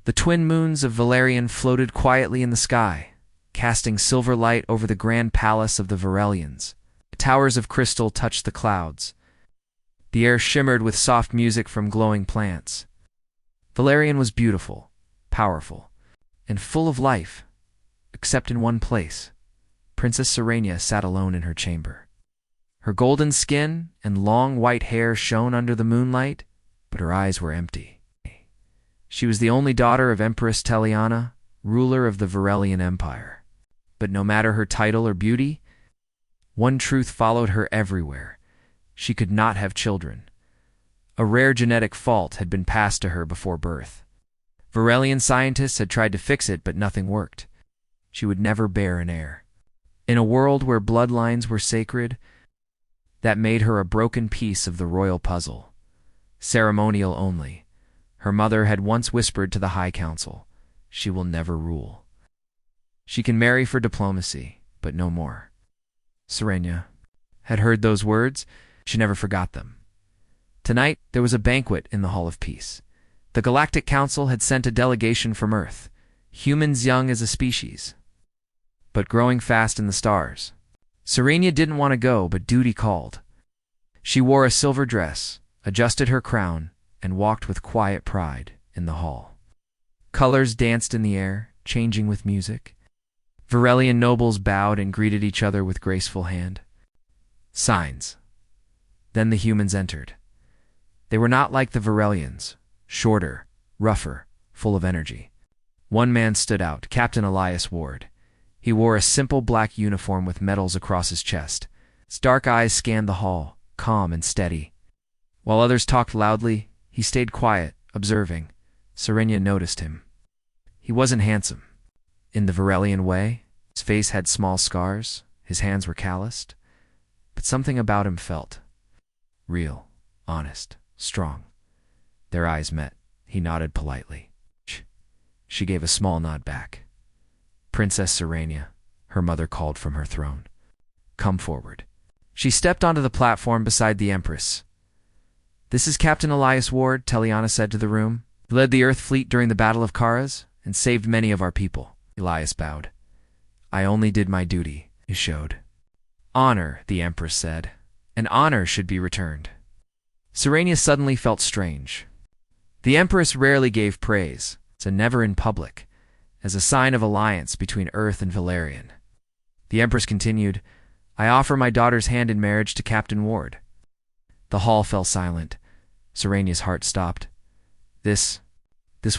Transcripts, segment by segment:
The twin moons of Valerian floated quietly in the sky, casting silver light over the grand palace of the Varelians. Towers of crystal touched the clouds. The air shimmered with soft music from glowing plants. Valerian was beautiful, powerful, and full of life, except in one place. Princess Serenia sat alone in her chamber. Her golden skin and long white hair shone under the moonlight, but her eyes were empty. She was the only daughter of Empress Teliana, ruler of the Varelian Empire. But no matter her title or beauty, one truth followed her everywhere. She could not have children. A rare genetic fault had been passed to her before birth. Varelian scientists had tried to fix it, but nothing worked. She would never bear an heir. In a world where bloodlines were sacred, that made her a broken piece of the royal puzzle. Ceremonial only. Her mother had once whispered to the High Council, "She will never rule. She can marry for diplomacy, but no more." Serenia had heard those words. She never forgot them. Tonight, there was a banquet in the Hall of Peace. The Galactic Council had sent a delegation from Earth, humans young as a species, but growing fast in the stars. Serenia didn't want to go, but duty called. She wore a silver dress, adjusted her crown, and walked with quiet pride in the hall. Colors danced in the air, changing with music. Varelian nobles bowed and greeted each other with graceful hand. Signs. Then the humans entered. They were not like the Varelians, shorter, rougher, full of energy. One man stood out, Captain Elias Ward. He wore a simple black uniform with medals across his chest. His dark eyes scanned the hall, calm and steady. While others talked loudly, he stayed quiet, observing. Serenia noticed him. He wasn't handsome. In the Varelian way, his face had small scars, his hands were calloused, but something about him felt real, honest, strong. Their eyes met. He nodded politely. She gave a small nod back. "Princess Serenia," her mother called from her throne. "Come forward." She stepped onto the platform beside the Empress. "This is Captain Elias Ward," Teliana said to the room. "He led the Earth fleet during the Battle of Karas and saved many of our people." Elias bowed. "I only did my duty," he showed. "Honor," the Empress said. "And honor should be returned." Serenia suddenly felt strange. The Empress rarely gave praise, so never in public, as a sign of alliance between Earth and Valerian. The Empress continued, "I offer my daughter's hand in marriage to Captain Ward." The hall fell silent. Serenia's heart stopped. This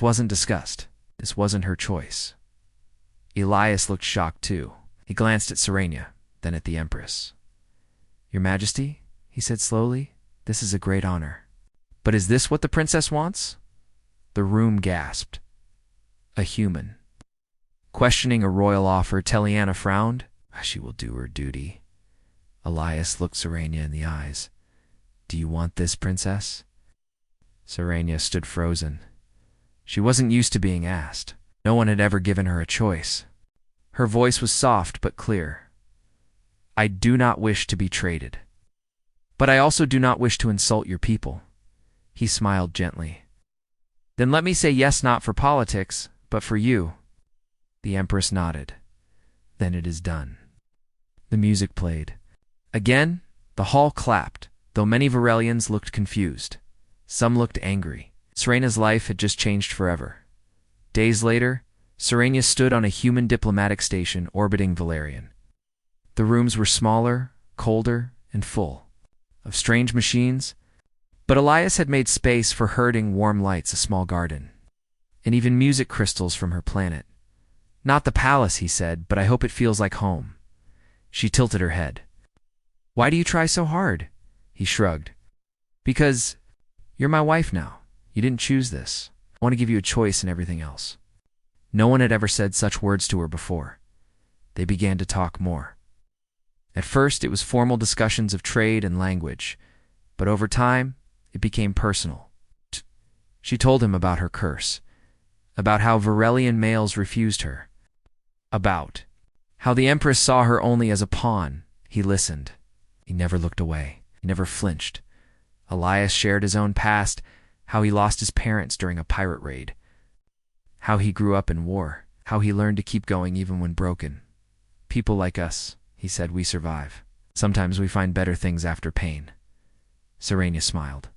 wasn't discussed. This wasn't her choice. Elias looked shocked too. He glanced at Serenia, then at the Empress. "Your Majesty," he said slowly, "this is a great honor. But is this what the princess wants?" The room gasped. A human. Questioning a royal offer, Teliana frowned. "She will do her duty." Elias looked Serenia in the eyes. "Do you want this, princess?" Serenia stood frozen. She wasn't used to being asked. No one had ever given her a choice. Her voice was soft but clear. "I do not wish to be traded. But I also do not wish to insult your people." He smiled gently. "Then let me say yes, not for politics, but for you." The Empress nodded. "Then it is done." The music played. Again, the hall clapped, though many Varelians looked confused. Some looked angry. Serenia's life had just changed forever. Days later, Serenia stood on a human diplomatic station orbiting Valerian. The rooms were smaller, colder, and full of strange machines, but Elias had made space for herding warm lights, a small garden, and even music crystals from her planet. "Not the palace," he said, "but I hope it feels like home." She tilted her head. "Why do you try so hard?" He shrugged. "Because you're my wife now. You didn't choose this. I want to give you a choice in everything else." No one had ever said such words to her before. They began to talk more. At first, it was formal discussions of trade and language, but over time, it became personal. She told him about her curse, about how Varelian males refused her, about how the Empress saw her only as a pawn. He listened. He never looked away. He never flinched. Elias shared his own past, how he lost his parents during a pirate raid, how he grew up in war, how he learned to keep going even when broken. People like us, he said, we survive. Sometimes we find better things after pain. Serenia smiled.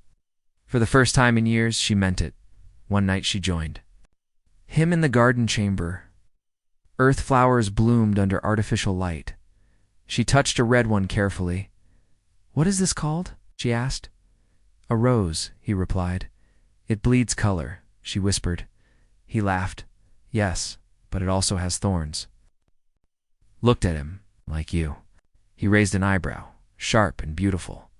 For the first time in years, she meant it. One night she joined him in the garden chamber. Earth flowers bloomed under artificial light. She touched a red one carefully. "What is this called?" she asked. "A rose," he replied. "It bleeds color," she whispered. He laughed. "Yes, but it also has thorns." Looked at him, like you. He raised an eyebrow, sharp and beautiful.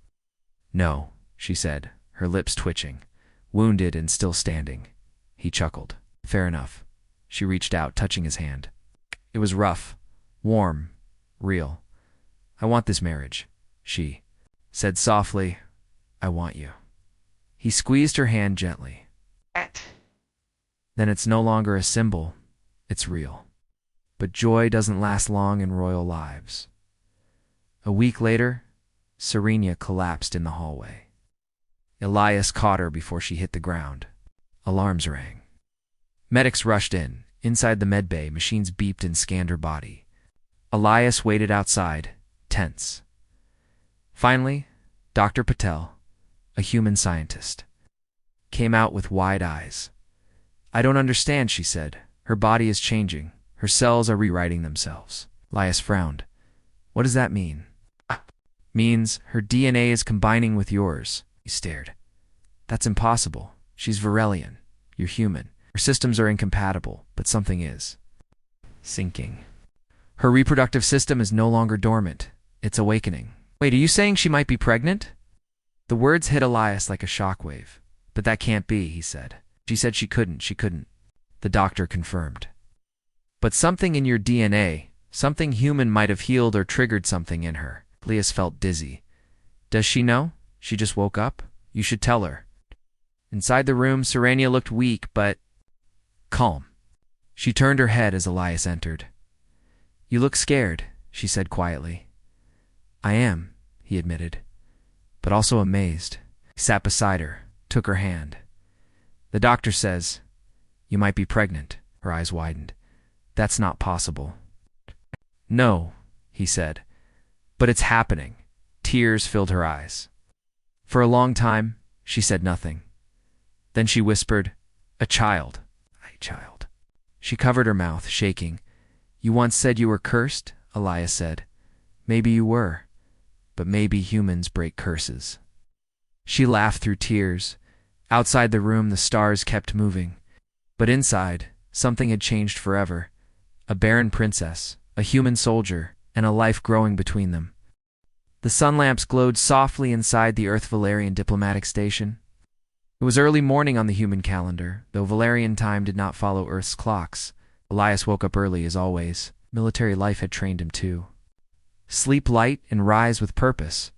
"No," she said, her lips twitching, wounded and still standing. He chuckled. "Fair enough." She reached out, touching his hand. It was rough, warm, real. "I want this marriage," she said softly. "I want you." He squeezed her hand gently. Then it's no longer a symbol, it's real. But joy doesn't last long in royal lives. A week later, Serenia collapsed in the hallway. Elias caught her before she hit the ground. Alarms rang. Medics rushed in. Inside the medbay, machines beeped and scanned her body. Elias waited outside, tense. Finally, Dr. Patel, a human scientist, came out with wide eyes. "I don't understand," she said. "Her body is changing. Her cells are rewriting themselves." Elias frowned. "What does that mean?" "Means her DNA is combining with yours." He stared. "That's impossible. She's Varelian. You're human. Her systems are incompatible, but something is sinking. Her reproductive system is no longer dormant. It's awakening." "Wait, are you saying she might be pregnant?" The words hit Elias like a shockwave. "But that can't be," he said. She said she couldn't. The doctor confirmed. "But something in your DNA, something human might have healed or triggered something in her." Elias felt dizzy. "Does she know? She just woke up? You should tell her." Inside the room, Serenia looked weak, but calm. She turned her head as Elias entered. "You look scared," she said quietly. "I am," he admitted, "but also amazed." He sat beside her, took her hand. "The doctor says you might be pregnant." Her eyes widened. "That's not possible." "No," he said, "but it's happening." Tears filled her eyes. For a long time, she said nothing. Then she whispered, "A child. A child." She covered her mouth, shaking. "You once said you were cursed," Elias said. "Maybe you were, but maybe humans break curses." She laughed through tears. Outside the room, the stars kept moving. But inside, something had changed forever. A barren princess, a human soldier, and a life growing between them. The sun lamps glowed softly inside the Earth Valerian diplomatic station. It was early morning on the human calendar, though Valerian time did not follow Earth's clocks. Elias woke up early, as always. Military life had trained him too. Sleep light and rise with purpose.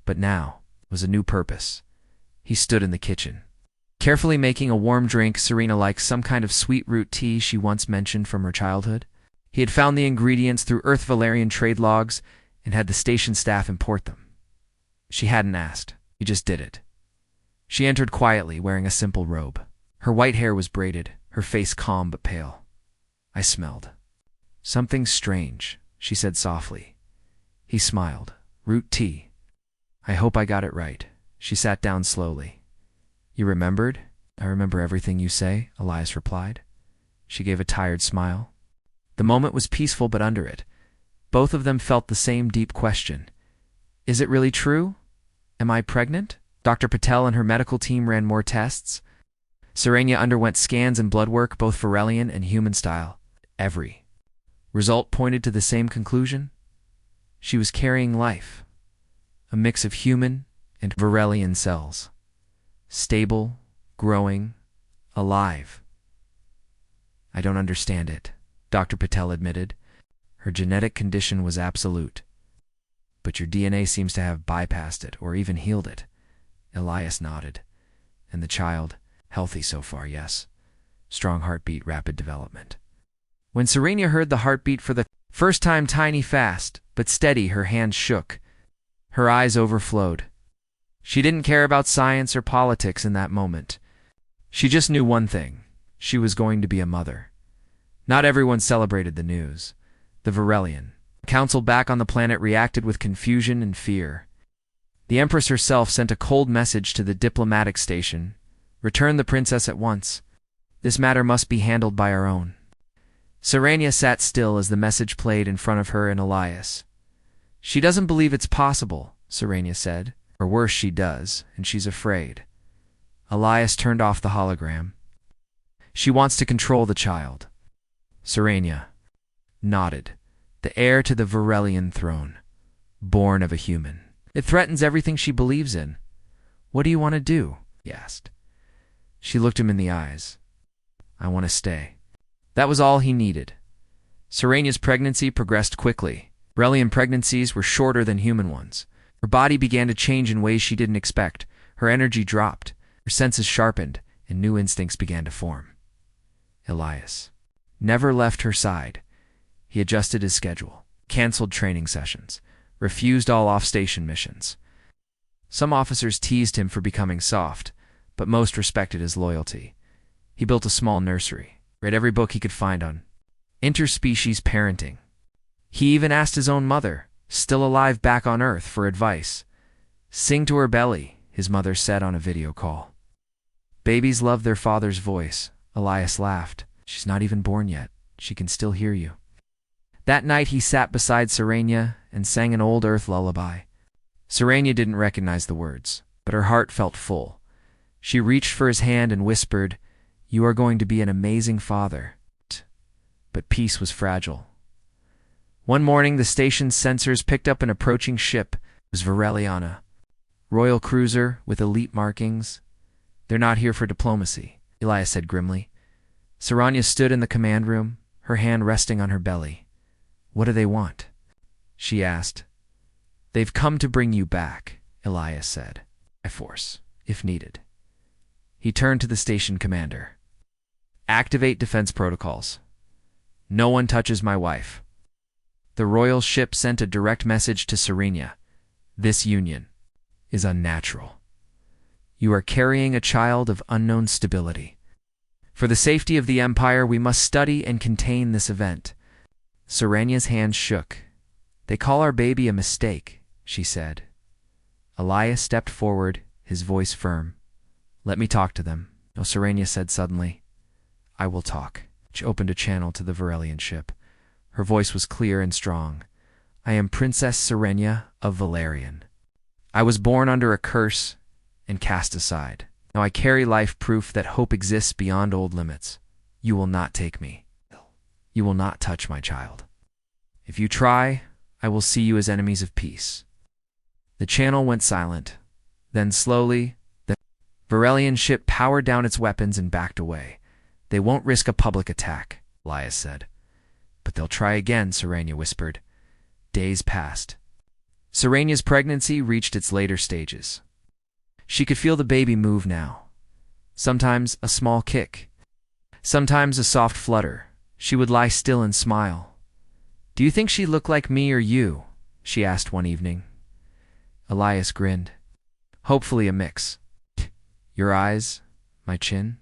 But now was a new purpose. He stood in the kitchen, carefully making a warm drink Serena liked, some kind of sweet root tea she once mentioned from her childhood. He had found the ingredients through Earth Valerian trade logs and had the station staff import them. She hadn't asked. He just did it. She entered quietly, wearing a simple robe. Her white hair was braided, her face calm but pale. "I smelled something strange," she said softly. He smiled. "Root tea. I hope I got it right." She sat down slowly. "You remembered?" "I remember everything you say," Elias replied. She gave a tired smile. The moment was peaceful, but under it, both of them felt the same deep question. Is it really true? Am I pregnant? Dr. Patel and her medical team ran more tests. Serenia underwent scans and blood work, both Varelian and human style. Every result pointed to the same conclusion. She was carrying life, a mix of human and Varelian cells. Stable, growing, alive. "I don't understand it," Dr. Patel admitted. "Her genetic condition was absolute. But your DNA seems to have bypassed it, or even healed it." Elias nodded. "And the child? Healthy so far, yes. Strong heartbeat, rapid development." When Serenia heard the heartbeat for the first time, tiny, fast, but steady, her hands shook. Her eyes overflowed. She didn't care about science or politics in that moment. She just knew one thing. She was going to be a mother. Not everyone celebrated the news. The Varelian council back on the planet reacted with confusion and fear. The Empress herself sent a cold message to the diplomatic station. Return the princess at once. This matter must be handled by our own. Serenia sat still as the message played in front of her and Elias. She doesn't believe it's possible, Serenia said. Or worse, she does, and she's afraid. Elias turned off the hologram. She wants to control the child. Serenia nodded. The heir to the Varelian throne, born of a human. It threatens everything she believes in. What do you want to do? He asked. She looked him in the eyes. I want to stay. That was all he needed. Serenia's pregnancy progressed quickly. Varelian pregnancies were shorter than human ones. Her body began to change in ways she didn't expect. Her energy dropped, her senses sharpened, and new instincts began to form. Elias never left her side. He adjusted his schedule, canceled training sessions, refused all off-station missions. Some officers teased him for becoming soft, but most respected his loyalty. He built a small nursery, read every book he could find on interspecies parenting. He even asked his own mother, still alive back on Earth, for advice. Sing to her belly, his mother said on a video call. Babies love their father's voice. Elias laughed. She's not even born yet. She can still hear you. That night he sat beside Serenia and sang an old Earth lullaby. Serenia didn't recognize the words, but her heart felt full. She reached for his hand and whispered, "You are going to be an amazing father." But peace was fragile. One morning, the station's sensors picked up an approaching ship. It was Vareliana, royal cruiser with elite markings. They're not here for diplomacy, Elias said grimly. Serenia stood in the command room, her hand resting on her belly. What do they want? She asked. They've come to bring you back, Elias said. By force, if needed. He turned to the station commander. Activate defense protocols. No one touches my wife. The royal ship sent a direct message to Serenia. This union is unnatural. You are carrying a child of unknown stability. For the safety of the Empire, we must study and contain this event. Serenia's hands shook. They call our baby a mistake, she said. Elias stepped forward, his voice firm. Let me talk to them. No, Serenia said suddenly. I will talk. She opened a channel to the Varelian ship. Her voice was clear and strong. I am Princess Serenia of Valerian. I was born under a curse and cast aside. Now I carry life proof that hope exists beyond old limits. You will not take me. You will not touch my child. If you try, I will see you as enemies of peace. The channel went silent. Then slowly, the Varelian ship powered down its weapons and backed away. They won't risk a public attack, Elias said. But they'll try again, Serenia whispered. Days passed. Serenia's pregnancy reached its later stages. She could feel the baby move now. Sometimes a small kick. Sometimes a soft flutter. She would lie still and smile. Do you think she looked like me or you? She asked one evening. Elias grinned. Hopefully a mix. Your eyes, my chin?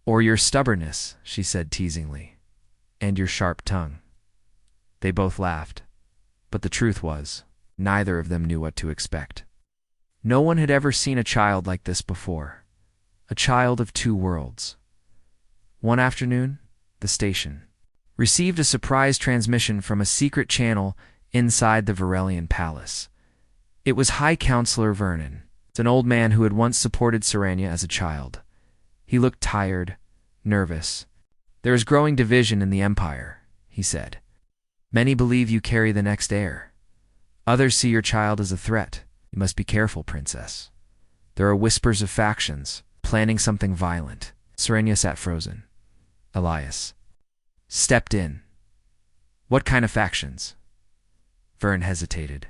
Or your stubbornness, she said teasingly. And your sharp tongue. They both laughed. But the truth was, neither of them knew what to expect. No one had ever seen a child like this before. A child of two worlds. One afternoon, the station received a surprise transmission from a secret channel inside the Varelian palace. It was High Counselor Vernon, an old man who had once supported Serenia as a child. He looked tired, nervous. There is growing division in the Empire, he said. Many believe you carry the next heir. Others see your child as a threat. You must be careful, princess. There are whispers of factions, planning something violent. Serenia sat frozen. Elias stepped in. What kind of factions? Vern hesitated.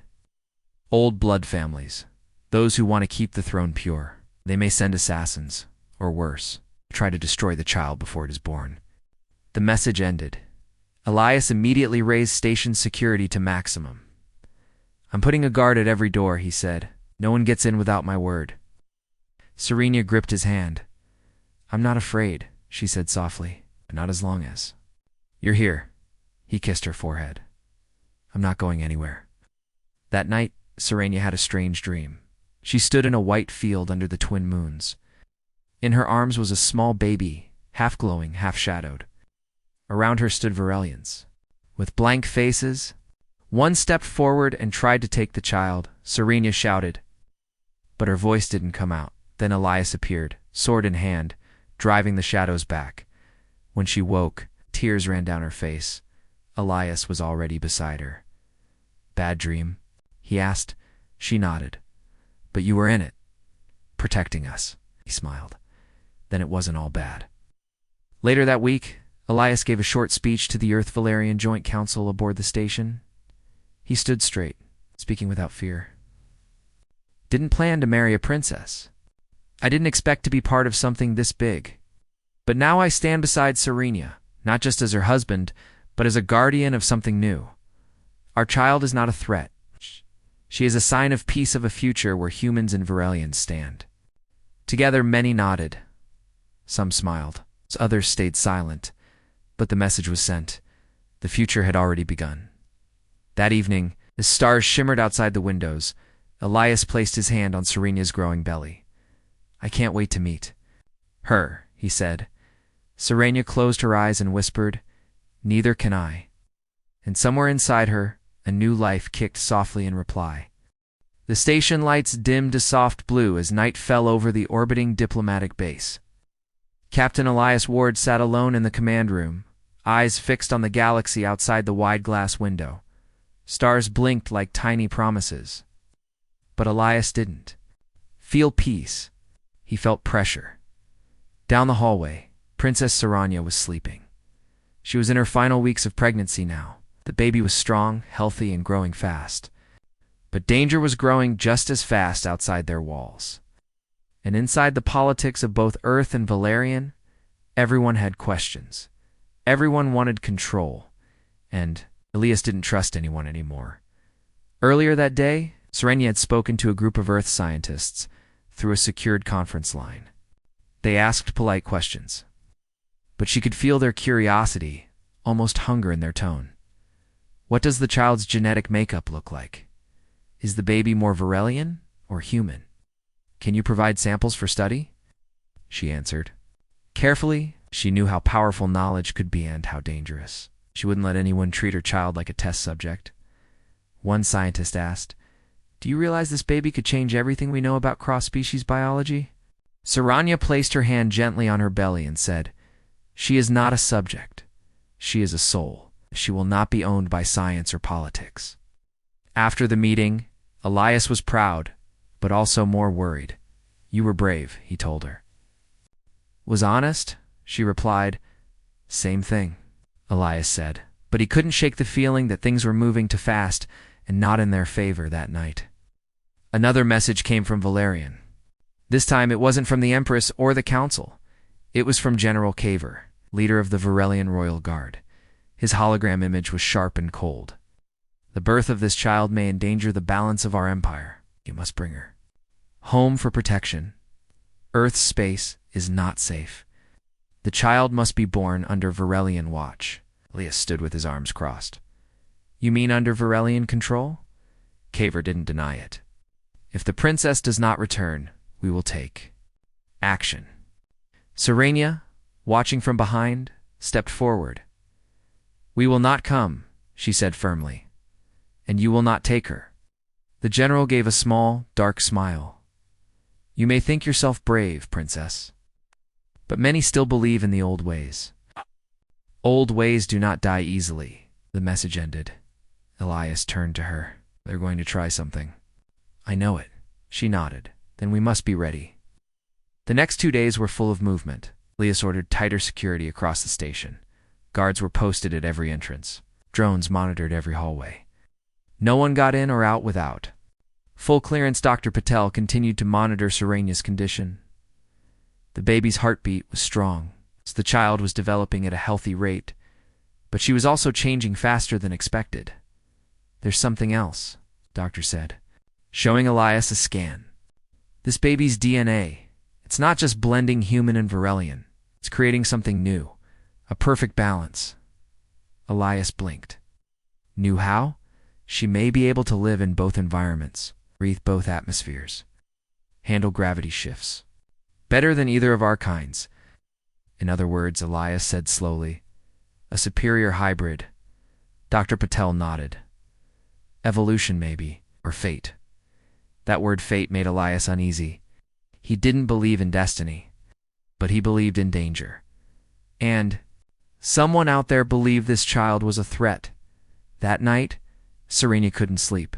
Old blood families. Those who want to keep the throne pure. They may send assassins, or worse, try to destroy the child before it is born. The message ended. Elias immediately raised station security to maximum. I'm putting a guard at every door, he said. No one gets in without my word. Serenia gripped his hand. I'm not afraid, she said softly, "but not as long as you're here." He kissed her forehead. "I'm not going anywhere." That night, Serenia had a strange dream. She stood in a white field under the twin moons. In her arms was a small baby, half glowing, half shadowed. Around her stood Varelians. With blank faces, one stepped forward and tried to take the child. Serenia shouted, but her voice didn't come out. Then Elias appeared, sword in hand, driving the shadows back. When she woke, tears ran down her face. Elias was already beside her. "Bad dream?" he asked. She nodded. "But you were in it, protecting us." He smiled. "Then it wasn't all bad." Later that week, Elias gave a short speech to the Earth-Valerian Joint Council aboard the station. He stood straight, speaking without fear. "Didn't plan to marry a princess. I didn't expect to be part of something this big. But now I stand beside Serenia, not just as her husband, but as a guardian of something new. Our child is not a threat. She is a sign of peace, of a future where humans and Varelians stand." Together, many nodded. Some smiled. Others stayed silent. But the message was sent. The future had already begun. That evening, as stars shimmered outside the windows, Elias placed his hand on Serenia's growing belly. "I can't wait to meet her," he said. Serenia closed her eyes and whispered, "Neither can I." And somewhere inside her, a new life kicked softly in reply. The station lights dimmed to soft blue as night fell over the orbiting diplomatic base. Captain Elias Ward sat alone in the command room, eyes fixed on the galaxy outside the wide glass window. Stars blinked like tiny promises. But Elias didn't feel peace. He felt pressure. Down the hallway, Princess Serenia was sleeping. She was in her final weeks of pregnancy now. The baby was strong, healthy, and growing fast. But danger was growing just as fast outside their walls. And inside the politics of both Earth and Valerian, everyone had questions. Everyone wanted control. And Elias didn't trust anyone anymore. Earlier that day, Serenia had spoken to a group of Earth scientists through a secured conference line. They asked polite questions, but she could feel their curiosity, almost hunger in their tone. What does the child's genetic makeup look like? Is the baby more Varelian or human? Can you provide samples for study? She answered. Carefully, she knew how powerful knowledge could be and how dangerous. She wouldn't let anyone treat her child like a test subject. One scientist asked, "Do you realize this baby could change everything we know about cross-species biology?" Serenia placed her hand gently on her belly and said, "She is not a subject. She is a soul. She will not be owned by science or politics." After the meeting, Elias was proud, but also more worried. "You were brave," he told her. "Was honest?" she replied. "Same thing," Elias said. But he couldn't shake the feeling that things were moving too fast and not in their favor that night. Another message came from Valerian. This time it wasn't from the Empress or the Council. It was from General Caver, leader of the Varelian Royal Guard. His hologram image was sharp and cold. "The birth of this child may endanger the balance of our empire. You must bring her home for protection. Earth's space is not safe. The child must be born under Varelian watch." Elias stood with his arms crossed. "You mean under Varelian control?" Caver didn't deny it. "If the princess does not return, we will take action." Serenia, watching from behind, stepped forward. "We will not come," she said firmly. "And you will not take her." The general gave a small, dark smile. "You may think yourself brave, princess. But many still believe in the old ways." "Old ways do not die easily," the message ended. Elias turned to her. "They're going to try something." "I know it." She nodded. "Then we must be ready." The next 2 days were full of movement. Elias ordered tighter security across the station. Guards were posted at every entrance. Drones monitored every hallway. No one got in or out without. Full clearance. Dr. Patel continued to monitor Serenia's condition. The baby's heartbeat was strong, so the child was developing at a healthy rate, but she was also changing faster than expected. "There's something else," doctor said, showing Elias a scan. "This baby's DNA, it's not just blending human and Varelian. It's creating something new. A perfect balance. Elias blinked. Knew how? She may be able to live in both environments, breathe both atmospheres, handle gravity shifts. Better than either of our kinds. In other words, Elias said slowly, a superior hybrid. Dr. Patel nodded. Evolution, maybe, or fate. That word fate made Elias uneasy. He didn't believe in destiny, but he believed in danger. And someone out there believed this child was a threat. That night, Serena couldn't sleep.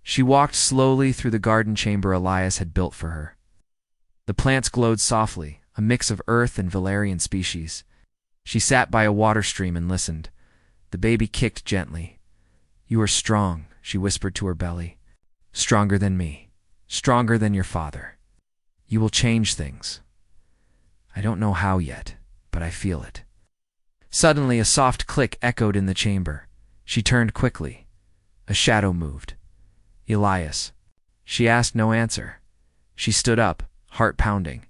She walked slowly through the garden chamber Elias had built for her. The plants glowed softly, a mix of earth and valerian species. She sat by a water stream and listened. The baby kicked gently. You are strong, she whispered to her belly. Stronger than me. Stronger than your father. You will change things. I don't know how yet, but I feel it. Suddenly, a soft click echoed in the chamber. She turned quickly. A shadow moved. Elias. She asked no answer. She stood up, heart pounding.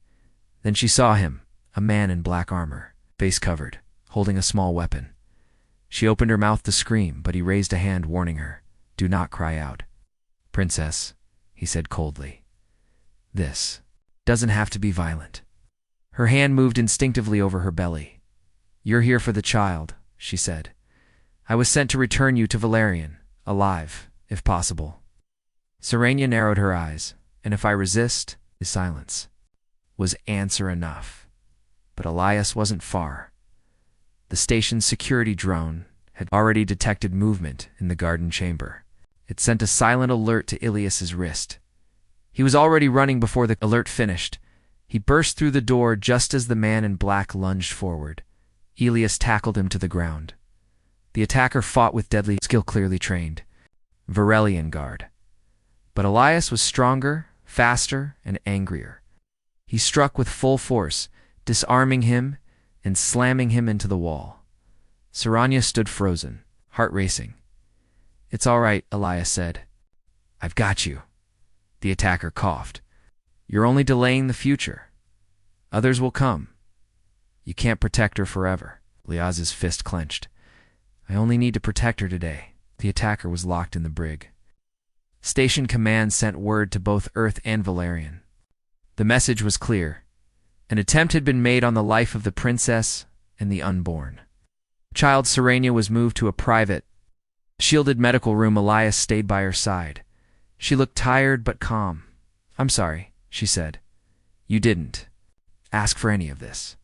Then she saw him, a man in black armor, face covered, holding a small weapon. She opened her mouth to scream, but he raised a hand warning her. Do not cry out. Princess, he said coldly. This doesn't have to be violent. Her hand moved instinctively over her belly. You're here for the child, she said. I was sent to return you to Valerian, alive, if possible. Serena narrowed her eyes, and if I resist, his silence was answer enough. But Elias wasn't far. The station's security drone had already detected movement in the garden chamber. It sent a silent alert to Elias's wrist. He was already running before the alert finished. He burst through the door just as the man in black lunged forward. Elias tackled him to the ground. The attacker fought with deadly skill, clearly trained. Varelian guard. But Elias was stronger, faster, and angrier. He struck with full force, disarming him and slamming him into the wall. Serena stood frozen, heart racing. It's all right, Elias said. I've got you. The attacker coughed. You're only delaying the future. Others will come. You can't protect her forever. Elias's fist clenched. I only need to protect her today. The attacker was locked in the brig. Station Command sent word to both Earth and Valerian. The message was clear. An attempt had been made on the life of the princess and the unborn. Child Serena was moved to a private, shielded medical room. Elias stayed by her side. She looked tired but calm. I'm sorry, she said. You didn't ask for any of this.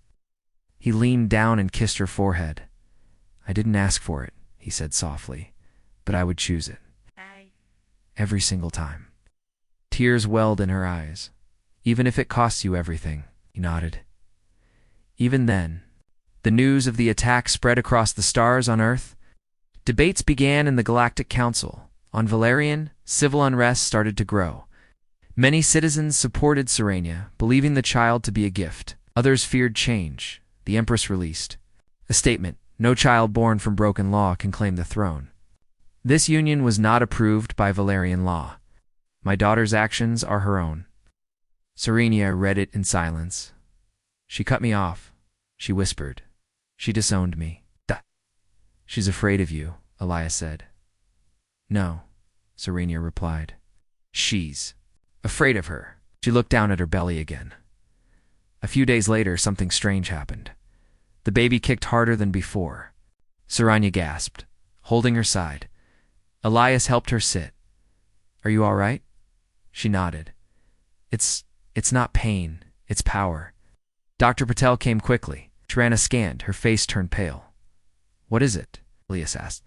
He leaned down and kissed her forehead. I didn't ask for it, he said softly, but I would choose it. Every single time. Tears welled in her eyes. Even if it costs you everything, he nodded. Even then, the news of the attack spread across the stars on Earth. Debates began in the Galactic Council. On Valerian, civil unrest started to grow. Many citizens supported Serena, believing the child to be a gift. Others feared change. The Empress released a statement. No child born from broken law can claim the throne. This union was not approved by Valerian law. My daughter's actions are her own. Serena read it in silence. She cut me off, she whispered. She disowned me. Duh. She's afraid of you, Elias said. No, Serena replied. She's afraid of her. She looked down at her belly again. A few days later, something strange happened. The baby kicked harder than before. Serena gasped, holding her side. Elias helped her sit. Are you all right? She nodded. It's not pain, it's power. Dr. Patel came quickly. She ran a scan. Her face turned pale. What is it? Elias asked.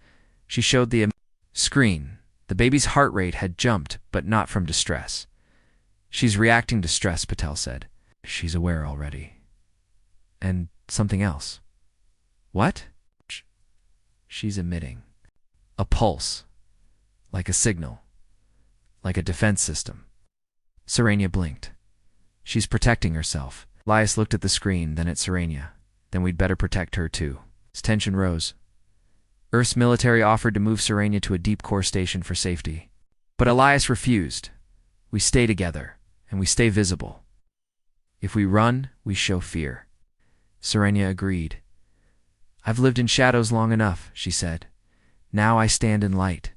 She showed the screen. The baby's heart rate had jumped, but not from distress. She's reacting to stress, Patel said. She's aware already. And something else. What? She's emitting a pulse, like a signal, like a defense system. Serena blinked. She's protecting herself. Elias looked at the screen, then at Serena. Then we'd better protect her too. His tension rose. Earth's military offered to move Serena to a deep core station for safety. But Elias refused. We stay together, and we stay visible. If we run, we show fear. Serenia agreed. I've lived in shadows long enough, she said. Now I stand in light.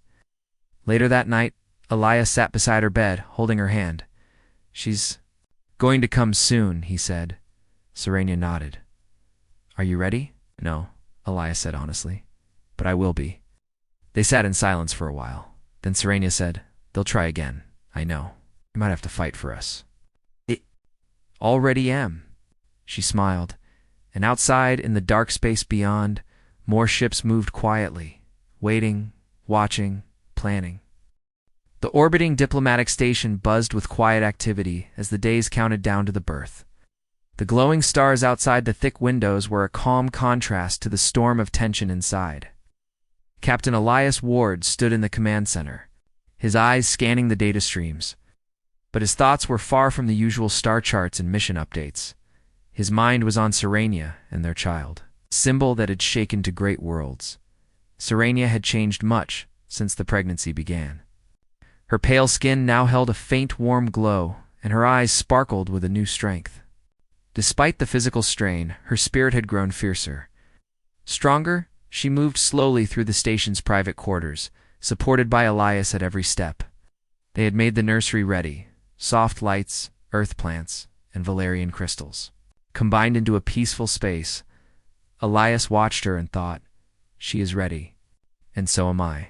Later that night, Elias sat beside her bed, holding her hand. She's going to come soon, he said. Serenia nodded. Are you ready? No, Elias said honestly. But I will be. They sat in silence for a while. Then Serenia said, They'll try again. I know. You might have to fight for us. I already am. She smiled. And outside, in the dark space beyond, more ships moved quietly, waiting, watching, planning. The orbiting diplomatic station buzzed with quiet activity as the days counted down to the birth. The glowing stars outside the thick windows were a calm contrast to the storm of tension inside. Captain Elias Ward stood in the command center, his eyes scanning the data streams. But his thoughts were far from the usual star charts and mission updates. His mind was on Serenia and their child, a symbol that had shaken to great worlds. Serenia had changed much since the pregnancy began. Her pale skin now held a faint warm glow, and her eyes sparkled with a new strength. Despite the physical strain, her spirit had grown fiercer. Stronger, she moved slowly through the station's private quarters, supported by Elias at every step. They had made the nursery ready, soft lights, earth plants, and Valerian crystals. Combined into a peaceful space, Elias watched her and thought, She is ready, and so am I.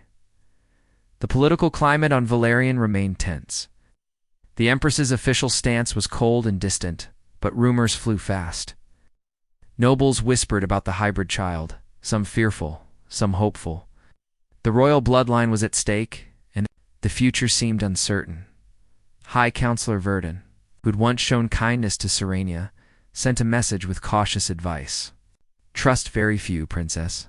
The political climate on Valerian remained tense. The Empress's official stance was cold and distant, but rumors flew fast. Nobles whispered about the hybrid child, some fearful, some hopeful. The royal bloodline was at stake, and the future seemed uncertain. High Counselor Verdun, who'd once shown kindness to Serenia, sent a message with cautious advice. Trust very few, Princess.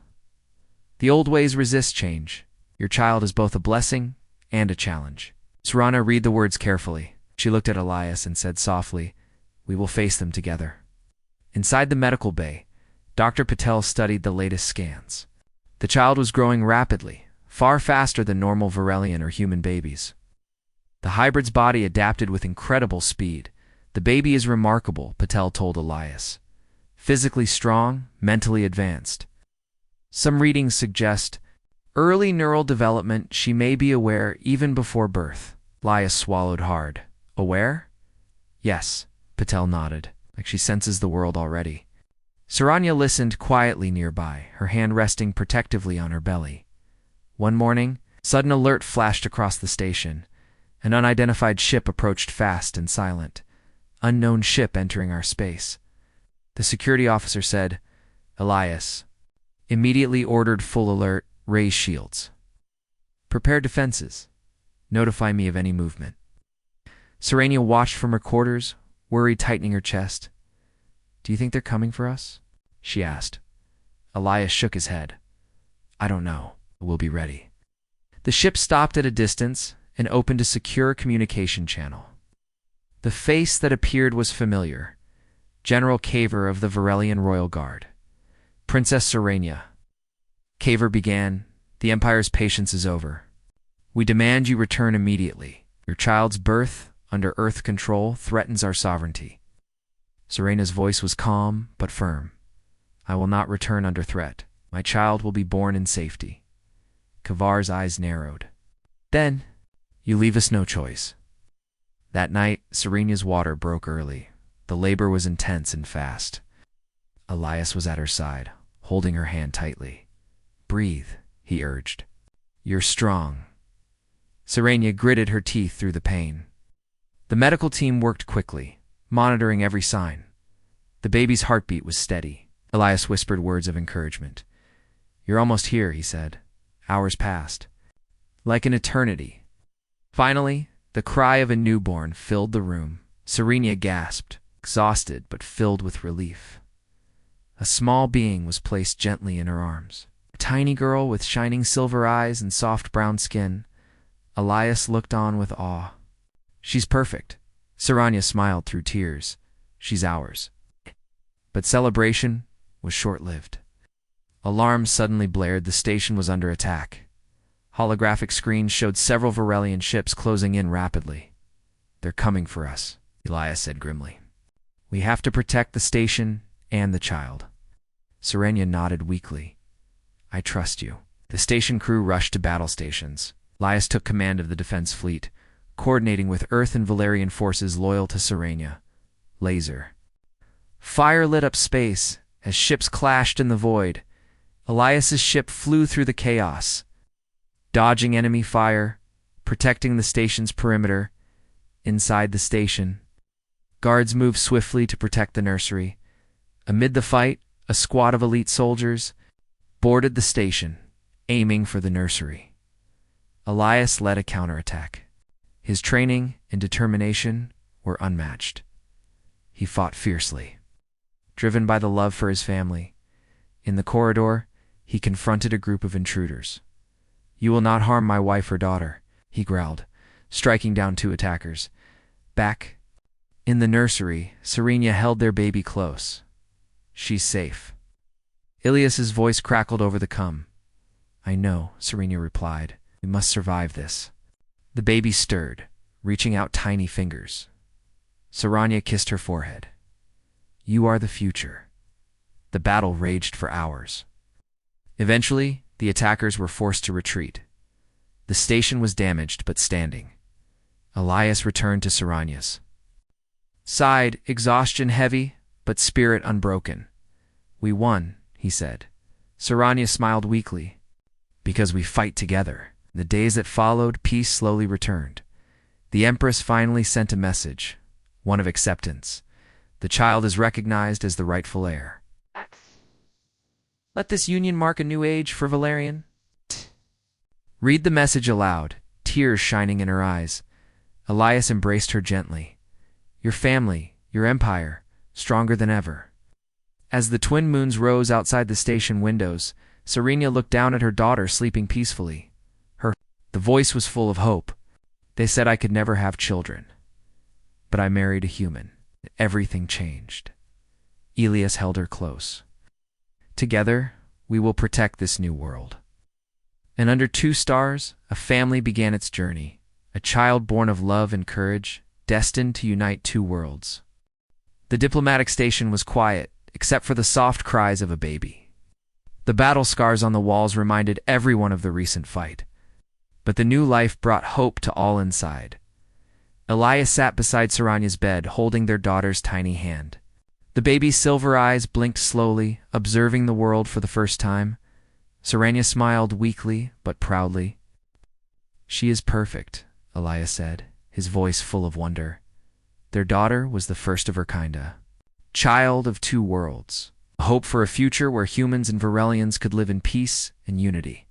The old ways resist change. Your child is both a blessing and a challenge. Serana read the words carefully. She looked at Elias and said softly, We will face them together. Inside the medical bay, Dr. Patel studied the latest scans. The child was growing rapidly, far faster than normal Varelian or human babies. The hybrid's body adapted with incredible speed. The baby is remarkable, Patel told Elias. Physically strong, mentally advanced. Some readings suggest early neural development. She may be aware even before birth. Elias swallowed hard. Aware? Yes, Patel nodded, like she senses the world already. Seranya listened quietly nearby, her hand resting protectively on her belly. One morning, sudden alert flashed across the station. An unidentified ship approached fast and silent. Unknown ship entering our space. The security officer said, Elias. Immediately ordered full alert, raise shields. Prepare defenses. Notify me of any movement. Serenia watched from her quarters, worry tightening her chest. Do you think they're coming for us? She asked. Elias shook his head. I don't know. We'll be ready. The ship stopped at a distance and opened a secure communication channel. The face that appeared was familiar. General Caver of the Varelian Royal Guard. Princess Serenia. Caver began, The Empire's patience is over. We demand you return immediately. Your child's birth, under Earth control, threatens our sovereignty. Serena's voice was calm but firm. I will not return under threat. My child will be born in safety. Kavar's eyes narrowed. Then, you leave us no choice. That night, Serena's water broke early. The labor was intense and fast. Elias was at her side, holding her hand tightly. Breathe, he urged. You're strong. Serenia gritted her teeth through the pain. The medical team worked quickly, monitoring every sign. The baby's heartbeat was steady. Elias whispered words of encouragement. You're almost here, he said. Hours passed. Like an eternity. Finally, the cry of a newborn filled the room. Serenia gasped, exhausted but filled with relief. A small being was placed gently in her arms. A tiny girl with shining silver eyes and soft brown skin. Elias looked on with awe. She's perfect. Serenia smiled through tears. She's ours. But celebration was short-lived. Alarms suddenly blared. The station was under attack. Holographic screens showed several Varelian ships closing in rapidly. They're coming for us, Elias said grimly. We have to protect the station and the child. Serenia nodded weakly. I trust you. The station crew rushed to battle stations. Elias took command of the defense fleet, coordinating with Earth and Valerian forces loyal to Serenia. Laser. Fire lit up space as ships clashed in the void. Elias's ship flew through the chaos, dodging enemy fire, protecting the station's perimeter. Inside the station, guards moved swiftly to protect the nursery. Amid the fight, a squad of elite soldiers boarded the station, aiming for the nursery. Elias led a counterattack. His training and determination were unmatched. He fought fiercely, driven by the love for his family. In the corridor, he confronted a group of intruders. You will not harm my wife or daughter, he growled, striking down 2 attackers. Back in the nursery, Serenia held their baby close. She's safe. Ilias's voice crackled over the cum. I know, Serenia replied. We must survive this. The baby stirred, reaching out tiny fingers. Serenia kissed her forehead. You are the future. The battle raged for hours. Eventually, the attackers were forced to retreat. The station was damaged but standing. Elias returned to Serenia's. Sighed, exhaustion heavy, but spirit unbroken. We won, he said. Serenia smiled weakly. Because we fight together. The days that followed, peace slowly returned. The Empress finally sent a message, one of acceptance. The child is recognized as the rightful heir. Let this union mark a new age for Valerian. Read the message aloud, tears shining in her eyes. Elias embraced her gently. Your family, your empire, stronger than ever. As the twin moons rose outside the station windows, Serenia looked down at her daughter sleeping peacefully. The voice was full of hope. They said I could never have children. But I married a human. Everything changed. Elias held her close. Together, we will protect this new world. And under 2 stars, a family began its journey. A child born of love and courage, destined to unite 2 worlds. The diplomatic station was quiet, except for the soft cries of a baby. The battle scars on the walls reminded everyone of the recent fight. But the new life brought hope to all inside. Elias sat beside Serenia's bed, holding their daughter's tiny hand. The baby's silver eyes blinked slowly, observing the world for the first time. Serenia smiled weakly, but proudly. She is perfect, Elias said, his voice full of wonder. Their daughter was the first of her kind, child of 2 worlds, a hope for a future where humans and Varelians could live in peace and unity.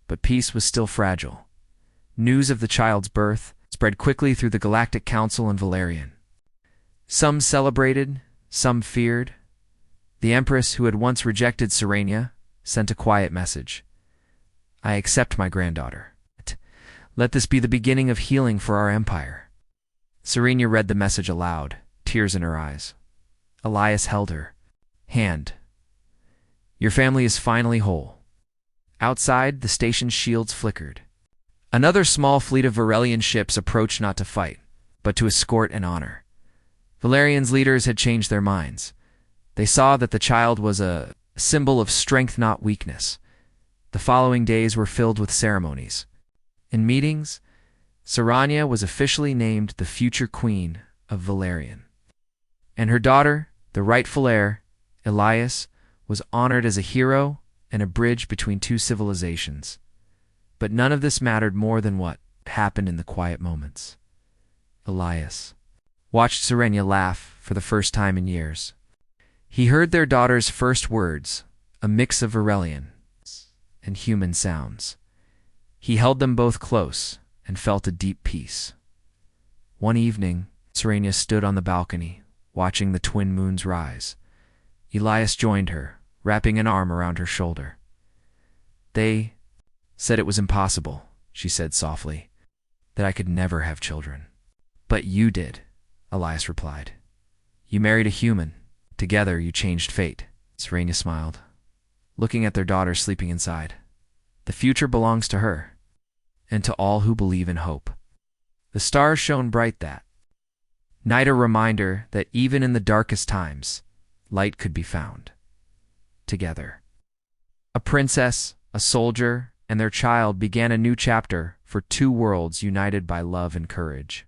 But peace was still fragile. News of the child's birth spread quickly through the Galactic Council and Valerian. Some celebrated, some feared. The Empress, who had once rejected Serenia, sent a quiet message. I accept my granddaughter. Let this be the beginning of healing for our empire. Serenia read the message aloud, tears in her eyes. Elias held her hand. Your family is finally whole. Outside, the station's shields flickered. Another small fleet of Varelian ships approached not to fight, but to escort and honor. Valerian's leaders had changed their minds. They saw that the child was a symbol of strength, not weakness. The following days were filled with ceremonies. In meetings, Serenia was officially named the future queen of Valerian. And her daughter, the rightful heir, Elias, was honored as a hero and a bridge between 2 civilizations. But none of this mattered more than what happened in the quiet moments. Elias watched Serenia laugh for the first time in years. He heard their daughter's first words, a mix of Varelian and human sounds. He held them both close and felt a deep peace. One evening, Serenia stood on the balcony, watching the twin moons rise. Elias joined her, wrapping an arm around her shoulder. They said it was impossible, she said softly, that I could never have children. But you did, Elias replied. You married a human. Together you changed fate. Serenia smiled, looking at their daughter sleeping inside. The future belongs to her, and to all who believe in hope. The stars shone bright that night, a reminder that even in the darkest times, light could be found. Together. A princess, a soldier, and their child began a new chapter for two worlds united by love and courage.